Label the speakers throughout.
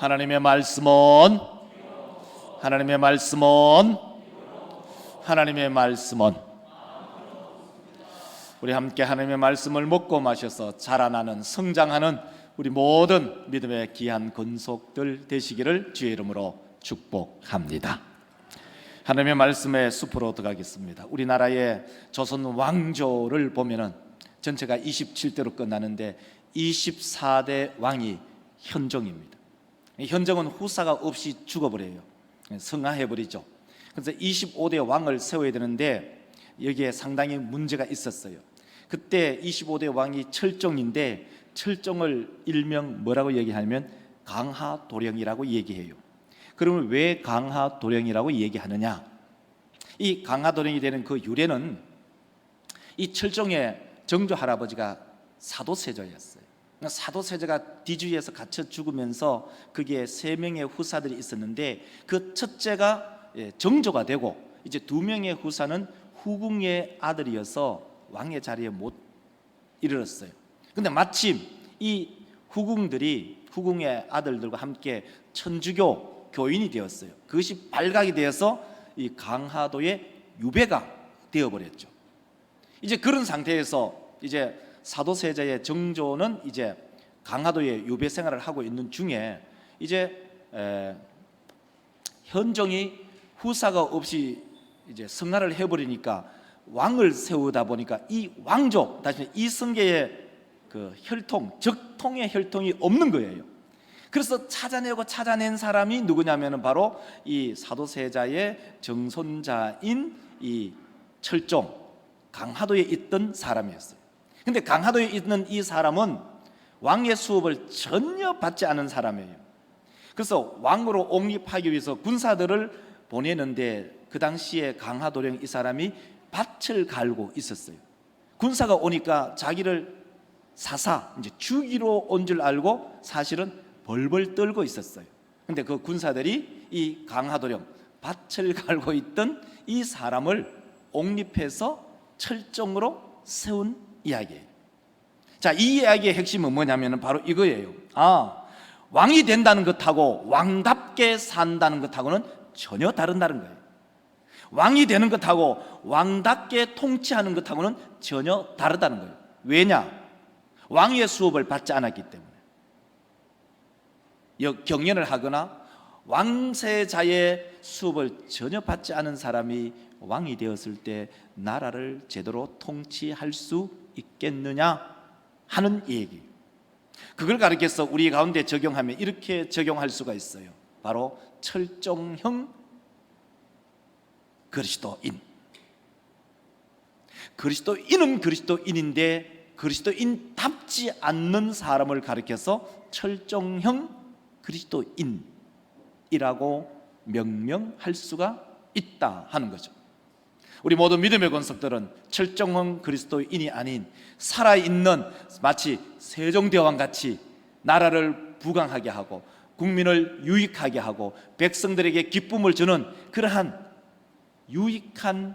Speaker 1: 하나님의 말씀은 하나님의 말씀은 하나님의 말씀은 우리 함께 하나님의 말씀을 먹고 마셔서 자라나는 성장하는 우리 모든 믿음의 귀한 권속들 되시기를 주의 이름으로 축복합니다. 하나님의 말씀의 숲으로 들어가겠습니다. 우리나라의 조선 왕조를 보면은 전체가 27대로 끝나는데 24대 왕이 현종입니다. 현종은 후사가 없이 죽어버려요. 성하해버리죠. 그래서 25대 왕을 세워야 되는데 여기에 상당히 문제가 있었어요. 그때 25대 왕이 철종인데 철종을 일명 뭐라고 얘기하냐면 강하도령이라고 얘기해요. 그러면 왜 강하도령이라고 얘기하느냐? 이 강하도령이 되는 그 유래는 이 철종의 정조 할아버지가 사도세자였어요. 사도세자가 뒤주위에서 갇혀 죽으면서 그게 3명의 후사들이 있었는데 그 첫째가 정조가 되고 이제 2명의 후사는 후궁의 아들이어서 왕의 자리에 못 이르렀어요. 근데 마침 이 후궁의 아들들과 함께 천주교 교인이 되었어요. 그것이 발각이 되어서 이 강하도의 유배가 되어버렸죠. 이제 그런 상태에서 이제 사도세자의 정조는 이제 강하도의 유배 생활을 하고 있는 중에 이제 현종이 후사가 없이 이제 성화를 해버리니까 왕을 세우다 보니까 이 왕족, 다시 이성계의 그 혈통, 적통의 혈통이 없는 거예요. 그래서 찾아낸 사람이 누구냐면은 바로 이 사도세자의 정손자인 이 철종, 강하도에 있던 사람이었어요. 근데 강하도에 있는 이 사람은 왕의 수업을 전혀 받지 않은 사람이에요. 그래서 왕으로 옹립하기 위해서 군사들을 보내는데 그 당시에 강하도령 이 사람이 밭을 갈고 있었어요. 군사가 오니까 자기를 사사 이제 죽이러 온 줄 알고 사실은 벌벌 떨고 있었어요. 근데 그 군사들이 이 강하도령 밭을 갈고 있던 이 사람을 옹립해서 철종으로 세운 이야기예요. 자, 이 이야기의 핵심은 뭐냐면 바로 이거예요. 왕이 된다는 것하고 왕답게 산다는 것하고는 전혀 다른다는 거예요. 왕이 되는 것하고 왕답게 통치하는 것하고는 전혀 다르다는 거예요. 왜냐? 왕의 수업을 받지 않았기 때문에. 경연을 하거나 왕세자의 수업을 전혀 받지 않은 사람이 왕이 되었을 때 나라를 제대로 통치할 수 있겠느냐 하는 얘기. 그걸 가르쳐서 우리 가운데 적용하면 이렇게 적용할 수가 있어요. 바로 철종형 그리스도인. 그리스도인은 그리스도인인데 그리스도인답지 않는 사람을 가르쳐서 철종형 그리스도인이라고 명명할 수가 있다 하는 거죠. 우리 모든 믿음의 권속들은 철종형 그리스도인이 아닌 살아있는 마치 세종대왕 같이 나라를 부강하게 하고 국민을 유익하게 하고 백성들에게 기쁨을 주는 그러한 유익한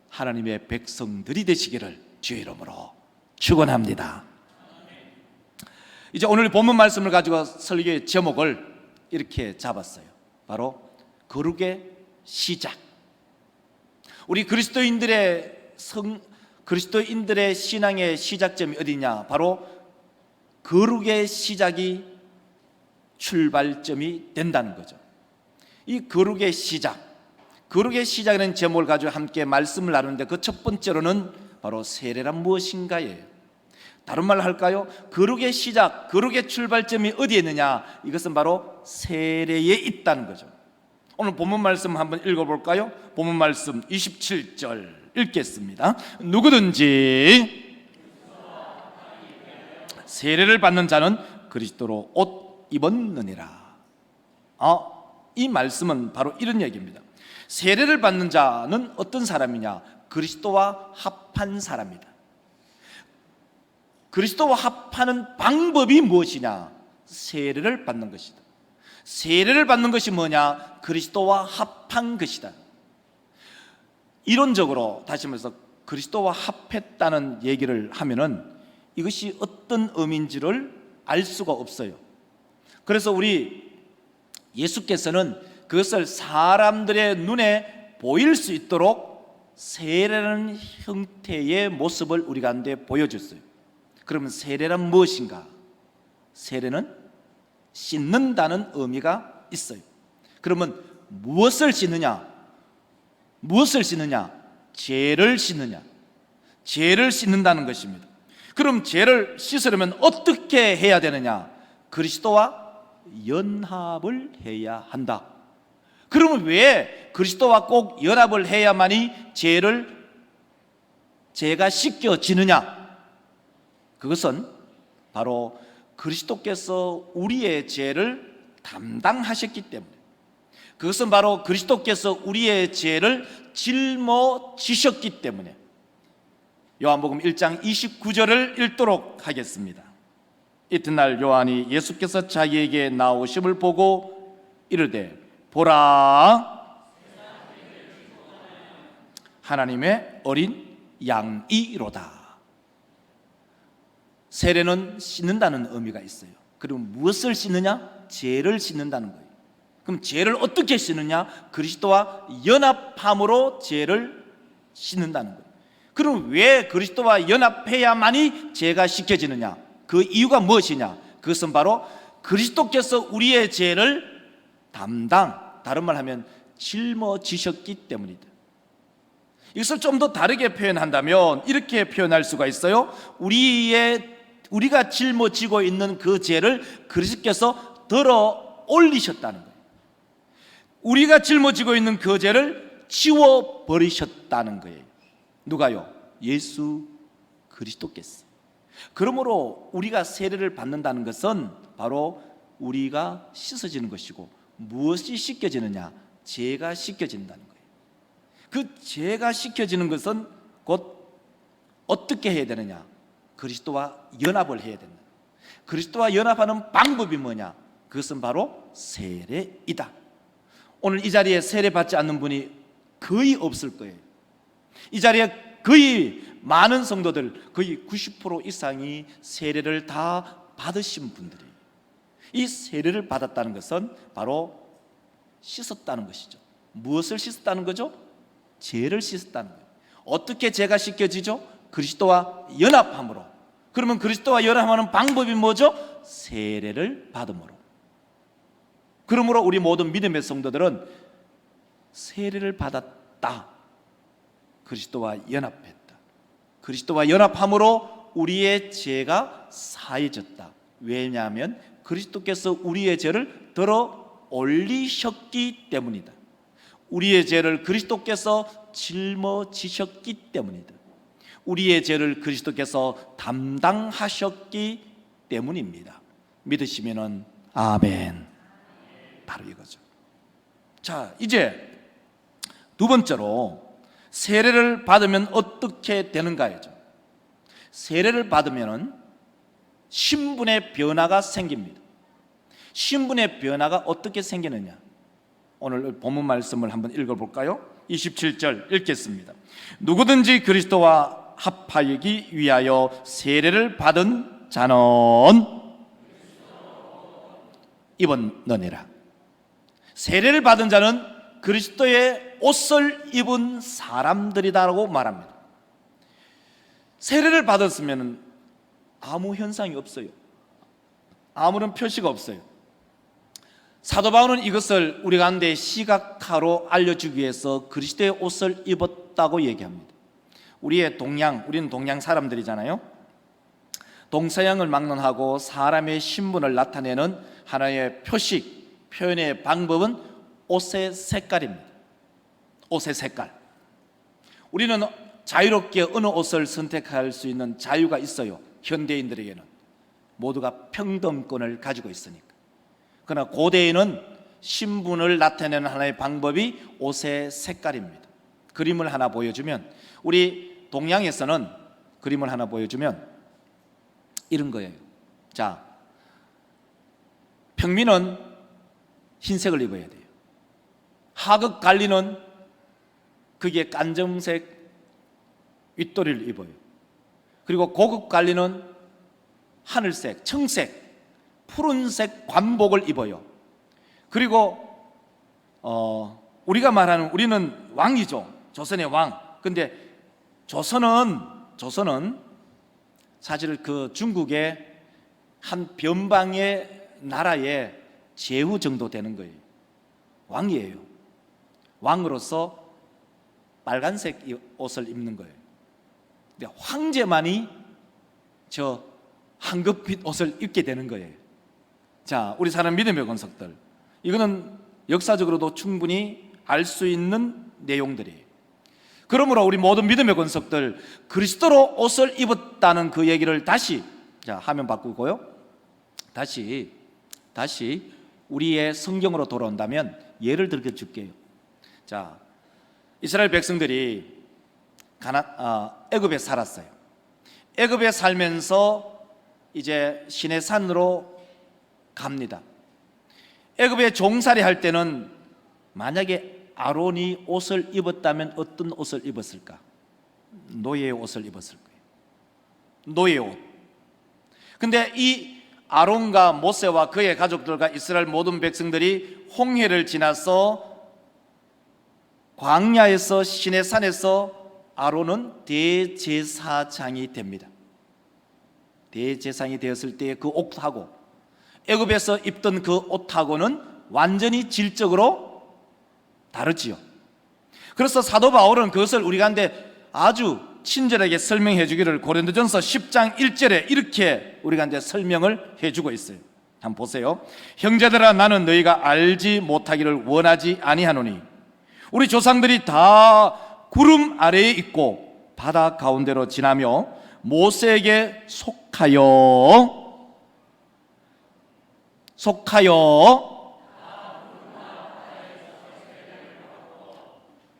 Speaker 1: 하나님의 백성들이 되시기를 주의 이름으로 축원합니다. 이제 오늘 본문 말씀을 가지고 설교의 제목을 이렇게 잡았어요. 바로 거룩의 시작. 우리 그리스도인들의 신앙의 시작점이 어디냐? 바로 거룩의 시작이 출발점이 된다는 거죠. 이 거룩의 시작이라는 제목을 가지고 함께 말씀을 나누는데 그 첫 번째로는 바로 세례란 무엇인가예요. 다른 말로 할까요? 거룩의 시작, 거룩의 출발점이 어디에 있느냐? 이것은 바로 세례에 있다는 거죠. 오늘 본문 말씀 한번 읽어볼까요? 본문 말씀 27절 읽겠습니다. 누구든지 세례를 받는 자는 그리스도로 옷 입었느니라. 이 말씀은 바로 이런 얘기입니다. 세례를 받는 자는 어떤 사람이냐? 그리스도와 합한 사람이다. 그리스도와 합하는 방법이 무엇이냐? 세례를 받는 것이다. 세례를 받는 것이 뭐냐? 그리스도와 합한 것이다. 이론적으로 다시 말해서 그리스도와 합했다는 얘기를 하면은 이것이 어떤 의미인지를 알 수가 없어요. 그래서 우리 예수께서는 그것을 사람들의 눈에 보일 수 있도록 세례라는 형태의 모습을 우리 가운데 보여줬어요. 그러면 세례란 무엇인가? 세례는 씻는다는 의미가 있어요. 그러면 무엇을 씻느냐? 무엇을 씻느냐? 죄를 씻느냐? 죄를 씻는다는 것입니다. 그럼 죄를 씻으려면 어떻게 해야 되느냐? 그리스도와 연합을 해야 한다. 그러면 왜 그리스도와 꼭 연합을 해야만이 죄가 씻겨지느냐? 그것은 바로 그리스도께서 우리의 죄를 담당하셨기 때문에, 그것은 바로 그리스도께서 우리의 죄를 짊어지셨기 때문에. 요한복음 1장 29절을 읽도록 하겠습니다. 이튿날 요한이 예수께서 자기에게 나오심을 보고 이르되 보라, 하나님의 어린 양이로다. 세례는 씻는다는 의미가 있어요. 그럼 무엇을 씻느냐? 죄를 씻는다는 거예요. 그럼 죄를 어떻게 씻느냐? 그리스도와 연합함으로 죄를 씻는다는 거예요. 그럼 왜 그리스도와 연합해야만이 죄가 씻겨지느냐? 그 이유가 무엇이냐? 그것은 바로 그리스도께서 우리의 죄를 다른 말 하면 짊어지셨기 때문이다. 이것을 좀 더 다르게 표현한다면 이렇게 표현할 수가 있어요. 우리가 짊어지고 있는 그 죄를 그리스도께서 들어 올리셨다는 거예요. 우리가 짊어지고 있는 그 죄를 치워버리셨다는 거예요. 누가요? 예수 그리스도께서. 그러므로 우리가 세례를 받는다는 것은 바로 우리가 씻어지는 것이고, 무엇이 씻겨지느냐? 죄가 씻겨진다는 거예요. 그 죄가 씻겨지는 것은 곧 어떻게 해야 되느냐? 그리스도와 연합을 해야 된다. 그리스도와 연합하는 방법이 뭐냐? 그것은 바로 세례이다. 오늘 이 자리에 세례 받지 않는 분이 거의 없을 거예요. 이 자리에 거의 많은 성도들, 거의 90% 이상이 세례를 다 받으신 분들이에요. 이 세례를 받았다는 것은 바로 씻었다는 것이죠. 무엇을 씻었다는 거죠? 죄를 씻었다는 거예요. 어떻게 죄가 씻겨지죠? 그리스도와 연합함으로. 그러면 그리스도와 연합하는 방법이 뭐죠? 세례를 받음으로. 그러므로 우리 모든 믿음의 성도들은 세례를 받았다. 그리스도와 연합했다. 그리스도와 연합함으로 우리의 죄가 사해졌다. 왜냐하면 그리스도께서 우리의 죄를 들어 올리셨기 때문이다. 우리의 죄를 그리스도께서 짊어지셨기 때문이다. 우리의 죄를 그리스도께서 담당하셨기 때문입니다. 믿으시면은 아멘. 바로 이거죠. 자, 이제 두 번째로 세례를 받으면 어떻게 되는가죠. 세례를 받으면 신분의 변화가 생깁니다. 신분의 변화가 어떻게 생기느냐? 오늘 본문 말씀을 한번 읽어볼까요? 27절 읽겠습니다. 누구든지 그리스도와 합하기 위하여 세례를 받은 자는 입었느니라. 세례를 받은 자는 그리스도의 옷을 입은 사람들이다라고 말합니다. 세례를 받았으면 아무 현상이 없어요. 아무런 표시가 없어요. 사도 바울은 이것을 우리 가운데 시각화로 알려주기 위해서 그리스도의 옷을 입었다고 얘기합니다. 우리는 동양 사람들이잖아요. 동서양을 막론하고 사람의 신분을 나타내는 하나의 표현의 방법은 옷의 색깔입니다. 옷의 색깔. 우리는 자유롭게 어느 옷을 선택할 수 있는 자유가 있어요. 현대인들에게는 모두가 평등권을 가지고 있으니까. 그러나 고대에는 신분을 나타내는 하나의 방법이 옷의 색깔입니다. 그림을 하나 보여주면, 우리 동양에서는 그림을 하나 보여주면 이런 거예요. 자, 평민은 흰색을 입어야 돼요. 하급 관리는 거기에 깐정색 윗도리를 입어요. 그리고 고급 관리는 하늘색, 청색, 푸른색 관복을 입어요. 그리고 우리가 말하는 우리는 왕이죠. 조선의 왕. 근데 조선은 사실 그 중국의 한 변방의 나라의 제후 정도 되는 거예요. 왕이에요. 왕으로서 빨간색 옷을 입는 거예요. 근데 황제만이 저 황급빛 옷을 입게 되는 거예요. 자, 우리 사람 믿음의 권속들, 이거는 역사적으로도 충분히 알 수 있는 내용들이에요. 그러므로 우리 모든 믿음의 권속들, 그리스도로 옷을 입었다는 그 얘기를 다시, 자, 화면 바꾸고요. 다시 우리의 성경으로 돌아온다면 예를 들어 줄게요. 자, 이스라엘 백성들이 애굽에 살았어요. 애굽에 살면서 이제 시내 산으로 갑니다. 애굽에 종살이 할 때는 만약에 아론이 옷을 입었다면 어떤 옷을 입었을까? 노예의 옷을 입었을 거예요. 노예의 옷. 근데 이 아론과 모세와 그의 가족들과 이스라엘 모든 백성들이 홍해를 지나서 광야에서 시내산에서 아론은 대제사장이 됩니다. 대제사장이 되었을 때의 그 옷하고 애굽에서 입던 그 옷하고는 완전히 질적으로 다르지요. 그래서 사도 바울은 그것을 우리 가운데 아주 친절하게 설명해 주기를 고린도전서 10장 1절에 이렇게 우리 가운데 설명을 해주고 있어요. 한번 보세요. 형제들아, 나는 너희가 알지 못하기를 원하지 아니하노니 우리 조상들이 다 구름 아래에 있고 바다 가운데로 지나며 모세에게 속하여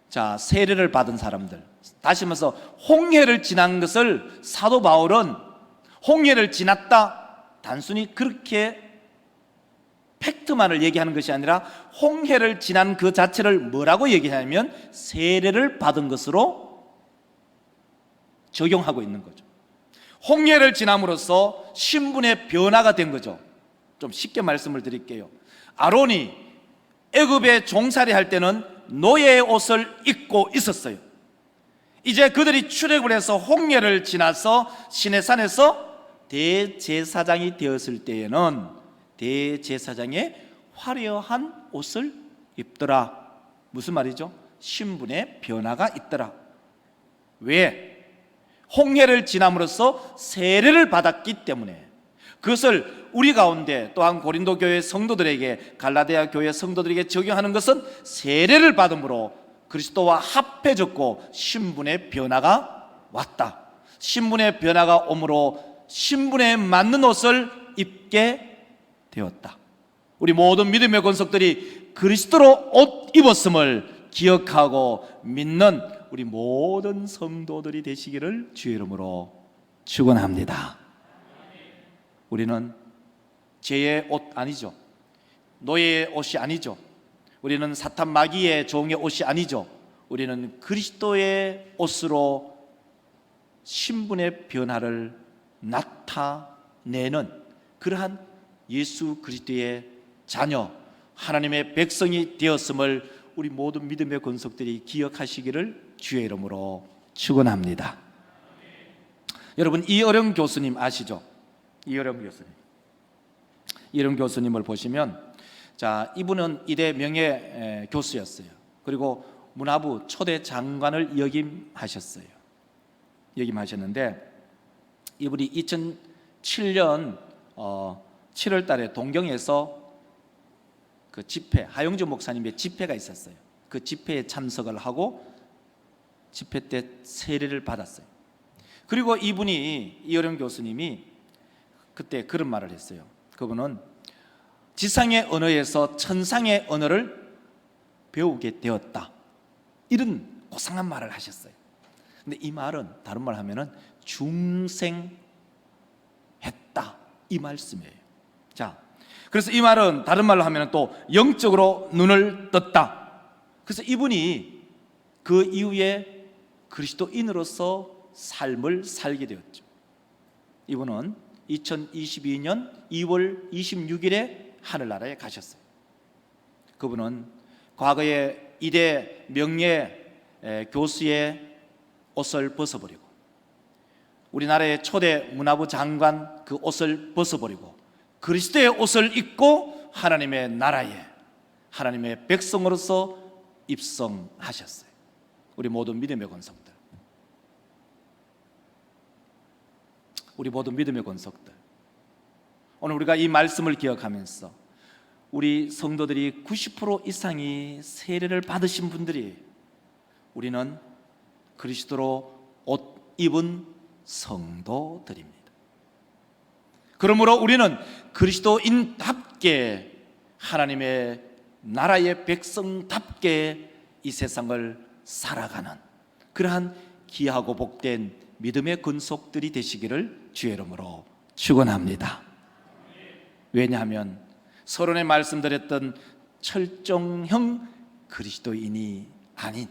Speaker 1: 자, 세례를 받은 사람들, 다시 말해서 홍해를 지난 것을 사도 바울은 홍해를 지났다 단순히 그렇게 팩트만을 얘기하는 것이 아니라 홍해를 지난 그 자체를 뭐라고 얘기하냐면 세례를 받은 것으로 적용하고 있는 거죠. 홍해를 지남으로써 신분의 변화가 된 거죠. 좀 쉽게 말씀을 드릴게요. 아론이 애굽에 종살이 할 때는 노예의 옷을 입고 있었어요. 이제 그들이 출애굽을 해서 홍해를 지나서 시내산에서 대제사장이 되었을 때에는 대제사장의 화려한 옷을 입더라. 무슨 말이죠? 신분의 변화가 있더라. 왜? 홍해를 지남으로써 세례를 받았기 때문에. 그것을 우리 가운데 또한 고린도 교회 성도들에게, 갈라디아 교회 성도들에게 적용하는 것은 세례를 받음으로 그리스도와 합해졌고 신분의 변화가 왔다. 신분의 변화가 오므로 신분에 맞는 옷을 입게 되었다. 우리 모든 믿음의 권속들이 그리스도로 옷 입었음을 기억하고 믿는 우리 모든 성도들이 되시기를 주의 이름으로 축원합니다. 우리는 죄의 옷 아니죠. 노예의 옷이 아니죠. 우리는 사탄 마귀의 종의 옷이 아니죠. 우리는 그리스도의 옷으로 신분의 변화를 나타내는 그러한 예수 그리스도의 자녀, 하나님의 백성이 되었음을 우리 모든 믿음의 권속들이 기억하시기를 주의 이름으로 축원합니다. 여러분, 이어령 교수님 아시죠? 이어령 교수님을 보시면, 자, 이분은 이대 명예 교수였어요. 그리고 문화부 초대 장관을 역임하셨는데 이분이 2007년 7월 달에 동경에서 그 집회, 하영주 목사님의 집회가 있었어요. 그 집회에 참석을 하고 집회 때 세례를 받았어요. 그리고 이어령 교수님이 그때 그런 말을 했어요. 그분은 지상의 언어에서 천상의 언어를 배우게 되었다, 이런 고상한 말을 하셨어요. 근데 이 말은 다른 말 하면은 중생했다, 이 말씀이에요. 자, 그래서 이 말은 다른 말로 하면 또 영적으로 눈을 떴다. 그래서 이분이 그 이후에 그리스도인으로서 삶을 살게 되었죠. 이분은 2022년 2월 26일에 하늘나라에 가셨어요. 그분은 과거에 이대 명예 교수의 옷을 벗어버리고 우리나라의 초대 문화부 장관 그 옷을 벗어버리고 그리스도의 옷을 입고 하나님의 나라에 하나님의 백성으로서 입성하셨어요. 우리 모두 믿음의 권속들, 우리 모두 믿음의 권속들, 오늘 우리가 이 말씀을 기억하면서 우리 성도들이 90% 이상이 세례를 받으신 분들이 우리는 그리스도로 옷 입은 성도들입니다. 그러므로 우리는 그리스도인답게 하나님의 나라의 백성답게 이 세상을 살아가는 그러한 귀하고 복된 믿음의 근속들이 되시기를 주의 이름으로 축원합니다. 왜냐하면 서론에 말씀드렸던 철종형 그리스도인이 아닌,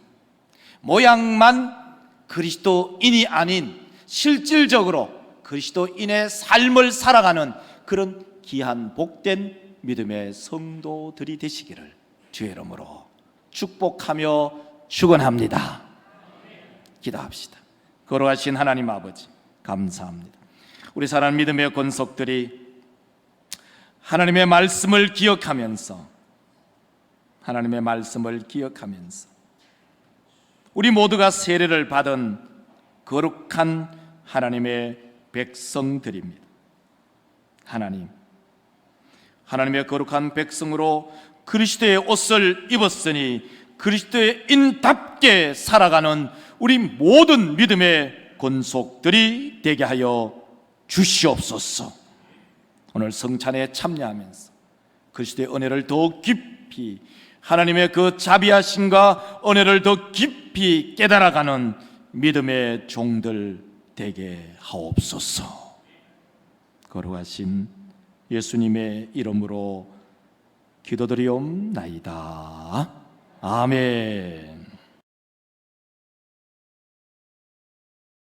Speaker 1: 모양만 그리스도인이 아닌 실질적으로 그리스도인의 삶을 살아가는 그런 귀한 복된 믿음의 성도들이 되시기를 주의 이름으로 축복하며 축원합니다. 기도합시다. 거룩하신 하나님 아버지, 감사합니다. 우리 사랑하는 믿음의 권속들이 하나님의 말씀을 기억하면서 우리 모두가 세례를 받은 거룩한 하나님의 백성들입니다. 하나님의 거룩한 백성으로 그리스도의 옷을 입었으니 그리스도의 인답게 살아가는 우리 모든 믿음의 권속들이 되게 하여 주시옵소서. 오늘 성찬에 참여하면서 그리스도의 은혜를 더 깊이, 하나님의 그 자비하심과 은혜를 더 깊이 깨달아가는 믿음의 종들 되게 하옵소서. 거룩하신 예수님의 이름으로 기도드리옵나이다. 아멘.